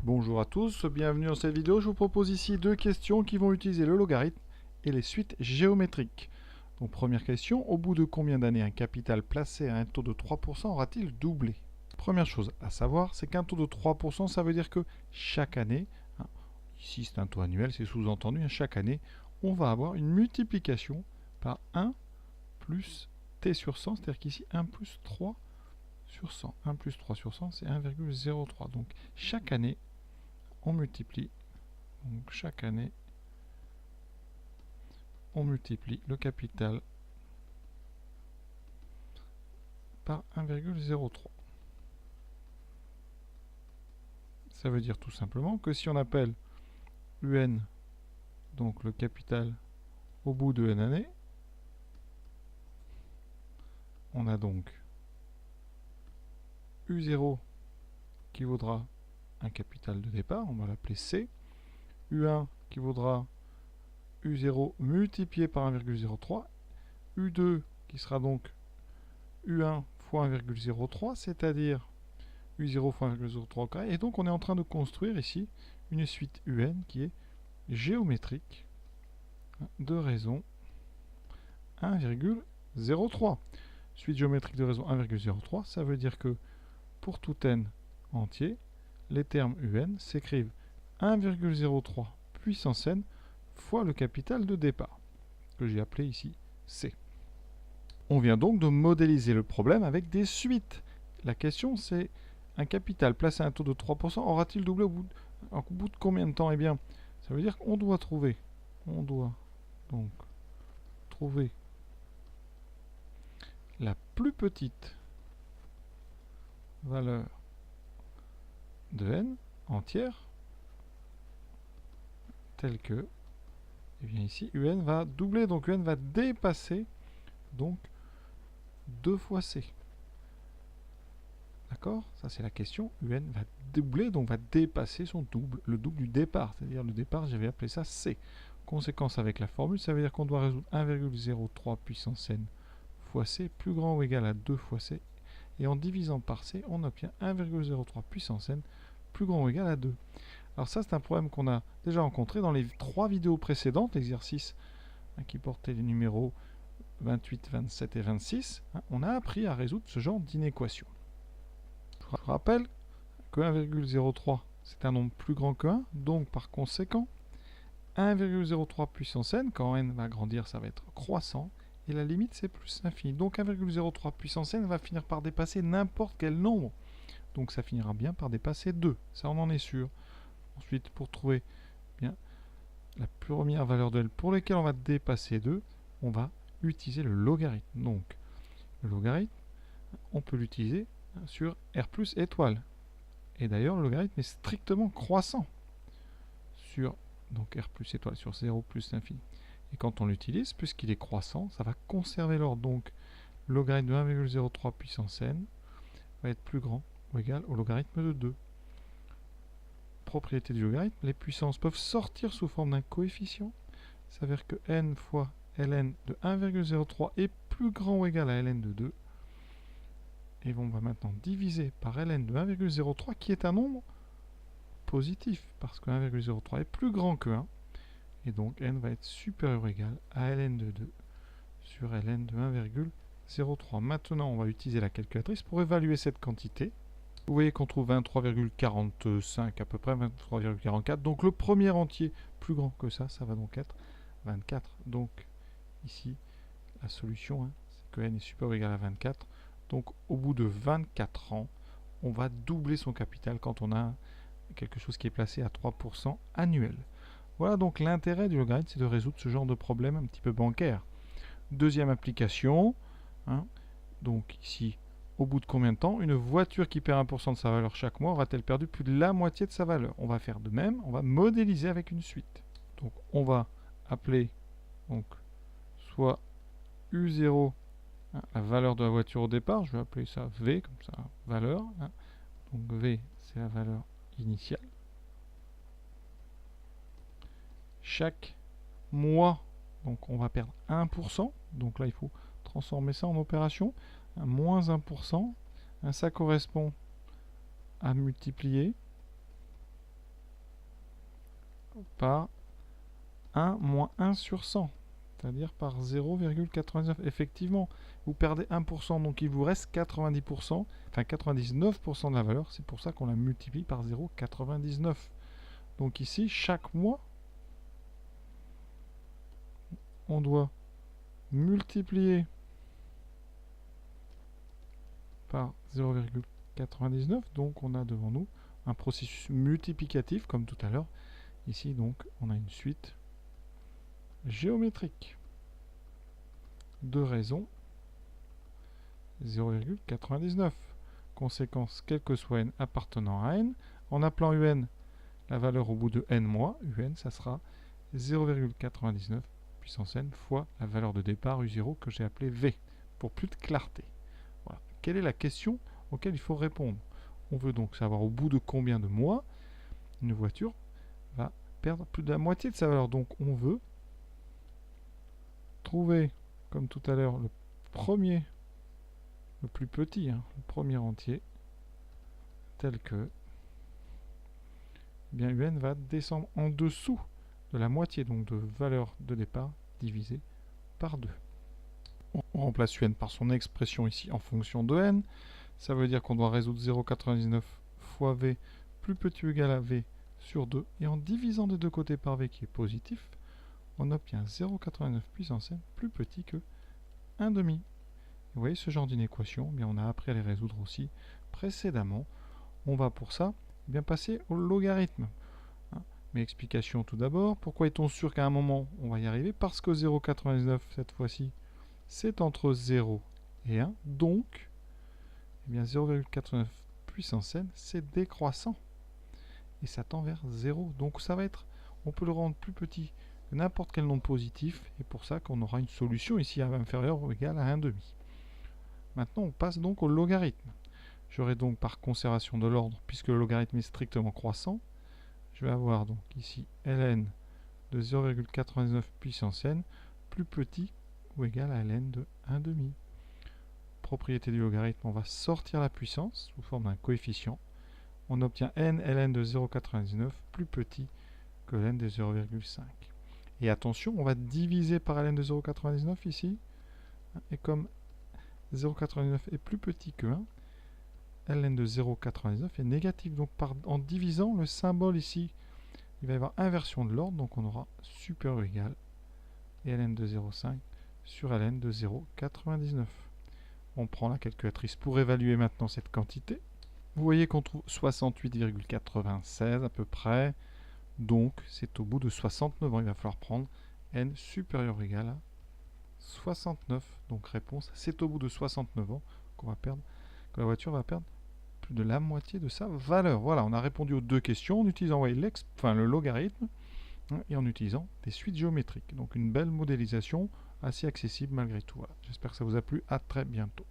Bonjour à tous, bienvenue dans cette vidéo. Je vous propose ici deux questions qui vont utiliser le logarithme et les suites géométriques. Donc première question, au bout de combien d'années un capital placé à un taux de 3% aura-t-il doublé? Première chose à savoir, c'est qu'un taux de 3%, ça veut dire que chaque année, ici c'est un taux annuel, c'est sous-entendu, chaque année, on va avoir une multiplication par 1 plus t sur 100, c'est-à-dire qu'ici 1 plus 3 sur 100. 1 plus 3 sur 100, c'est 1,03. Donc chaque année, on multiplie, donc chaque année, on multiplie le capital par 1,03. Ça veut dire tout simplement que si on appelle UN, donc le capital au bout de n années, on a donc U0 qui vaudra un capital de départ, on va l'appeler C, U1 qui vaudra U0 multiplié par 1,03, U2 qui sera donc U1 fois 1,03, c'est-à-dire U0 fois 1,03 au carré. Et donc on est en train de construire ici une suite UN qui est géométrique de raison 1,03. Suite géométrique de raison 1,03, ça veut dire que pour tout n entier, les termes UN s'écrivent 1,03 puissance n fois le capital de départ, que j'ai appelé ici C. On vient donc de modéliser le problème avec des suites. La question c'est, un capital placé à un taux de 3% aura-t-il doublé au bout de combien de temps? Eh bien, ça veut dire qu'on doit trouver, donc trouver la plus petite valeur de n entière, telle que, eh bien ici, UN va doubler, donc UN va dépasser donc 2 fois C. D'accord? Ça c'est la question. UN va doubler, donc va dépasser son double, le double du départ. C'est-à-dire le départ, j'avais appelé ça C. Conséquence avec la formule, ça veut dire qu'on doit résoudre 1,03 puissance n fois C plus grand ou égal à 2 fois C. Et en divisant par C, on obtient 1,03 puissance n plus grand ou égal à 2. Alors ça, c'est un problème qu'on a déjà rencontré dans les 3 vidéos précédentes, l'exercice qui portait les numéros 28, 27 et 26. On a appris à résoudre ce genre d'inéquation. Je rappelle que 1,03, c'est un nombre plus grand que 1, donc par conséquent, 1,03 puissance n, quand n va grandir, ça va être croissant, et la limite, c'est plus l'infini. Donc 1,03 puissance n va finir par dépasser n'importe quel nombre. Donc ça finira bien par dépasser 2, ça on en est sûr. Ensuite, pour trouver bien la première valeur de L pour laquelle on va dépasser 2, on va utiliser le logarithme. Donc, le logarithme, on peut l'utiliser sur R plus étoile. Et d'ailleurs, le logarithme est strictement croissant sur donc R plus étoile, sur 0 plus l'infini. Et quand on l'utilise, puisqu'il est croissant, ça va conserver l'ordre. Donc, le logarithme de 1,03 puissance n va être plus grand ou égal au logarithme de 2. Propriété du logarithme, les puissances peuvent sortir sous forme d'un coefficient. Ça veut dire que n fois ln de 1,03 est plus grand ou égal à ln de 2. Et on va maintenant diviser par ln de 1,03 qui est un nombre positif, parce que 1,03 est plus grand que 1. Et donc n va être supérieur ou égal à ln de 2 sur ln de 1,03. Maintenant, on va utiliser la calculatrice pour évaluer cette quantité. Vous voyez qu'on trouve 23,45 à peu près, 23,44. Donc le premier entier plus grand que ça, ça va donc être 24. Donc ici, la solution, c'est que n est supérieur ou égal à 24. Donc au bout de 24 ans, on va doubler son capital quand on a quelque chose qui est placé à 3% annuel. Voilà donc l'intérêt du logarithme, c'est de résoudre ce genre de problème un petit peu bancaire. Deuxième application, donc ici, au bout de combien de temps une voiture qui perd 1% de sa valeur chaque mois aura-t-elle perdu plus de la moitié de sa valeur? On va faire de même, on va modéliser avec une suite. Donc on va appeler donc soit U0, la valeur de la voiture au départ, je vais appeler ça V, comme ça, valeur. Donc V, c'est la valeur initiale. Chaque mois, donc on va perdre 1%, donc là il faut transformer ça en opération. Moins 1%, ça correspond à multiplier par 1 moins 1 sur 100. C'est-à-dire par 0,99. Effectivement, vous perdez 1%, donc il vous reste 90%, enfin 99% de la valeur. C'est pour ça qu'on la multiplie par 0,99. Donc ici, chaque mois, on doit multiplier par 0,99. Donc on a devant nous un processus multiplicatif, comme tout à l'heure. Ici, donc, on a une suite géométrique de raisons 0,99. Conséquence, quel que soit n appartenant à n, en appelant un la valeur au bout de n mois, un, ça sera 0,99 puissance n fois la valeur de départ u0 que j'ai appelée v, pour plus de clarté. Voilà. Quelle est la question auquel il faut répondre? On veut donc savoir au bout de combien de mois une voiture va perdre plus de la moitié de sa valeur. Donc on veut trouver, comme tout à l'heure, le plus petit, le premier entier, tel que eh bien un va descendre en dessous de la moitié, donc de valeur de départ divisé par 2. On remplace un par son expression ici en fonction de n. Ça veut dire qu'on doit résoudre 0,99 fois v plus petit ou égal à v sur 2. Et en divisant des deux côtés par v qui est positif, on obtient 0,89 puissance n plus petit que 1,5. Vous voyez ce genre d'inéquation, eh bien on a appris à les résoudre aussi précédemment. On va pour ça eh bien passer au logarithme. Mes explications tout d'abord. Pourquoi est-on sûr qu'à un moment on va y arriver? Parce que 0,99 cette fois-ci c'est entre 0 et 1. Donc eh bien 0,89 puissance n c'est décroissant. Et ça tend vers 0. Donc ça va être, on peut le rendre plus petit que n'importe quel nombre positif. Et pour ça qu'on aura une solution ici inférieure ou égale à 1,5. Maintenant, on passe donc au logarithme. J'aurai donc par conservation de l'ordre, puisque le logarithme est strictement croissant, je vais avoir donc ici ln de 0,99 puissance n plus petit ou égal à ln de 1,5. Propriété du logarithme, on va sortir la puissance sous forme d'un coefficient. On obtient n ln de 0,99 plus petit que ln de 0,5. Et attention, on va diviser par ln de 0,99 ici. Et comme 0,99 est plus petit que 1, ln de 0,99 est négatif. Donc en divisant, le symbole ici, il va y avoir inversion de l'ordre. Donc on aura supérieur ou égal et ln de 0,5 sur ln de 0,99. On prend la calculatrice pour évaluer maintenant cette quantité. Vous voyez qu'on trouve 68,96 à peu près. Donc c'est au bout de 69 ans. Il va falloir prendre n supérieur ou égal à 69. Donc réponse, c'est au bout de 69 ans qu'on va perdre, que la voiture va perdre plus de la moitié de sa valeur. Voilà, on a répondu aux deux questions en utilisant le logarithme et en utilisant des suites géométriques. Donc une belle modélisation assez accessible malgré tout. Voilà. J'espère que ça vous a plu. À très bientôt.